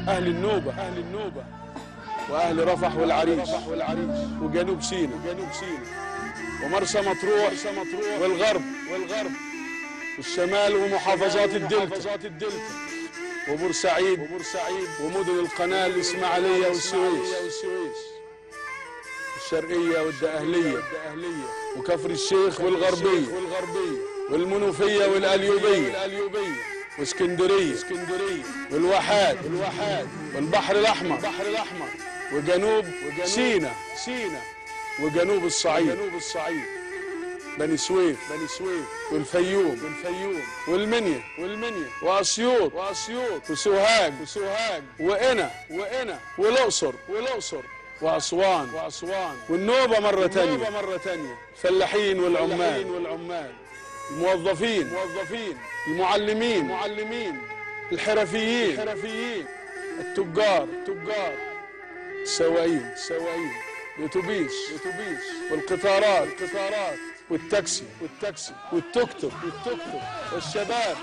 أهل النوبة وأهل رفح والعريش وجنوب سيناء ومرسى مطروح والغرب والشمال ومحافظات الدلتا وبورسعيد ومدن القناة الإسماعيلية والسويس الشرقية والدقهلية وكفر الشيخ والغربية والمنوفية والأليوبية واسكندرية والواحات والبحر الأحمر وجنوب سيناء وجنوب الصعيد بني سويف والفيوم والمنيا وأسيوط وسوهاج وقنا والأقصر وأسوان والنوبة مرة تانية الفلاحين والعمال الموظفين المعلمين الحرفيين التجار السواقين الأتوبيس والقطارات والتاكسي والتوك توك والشباب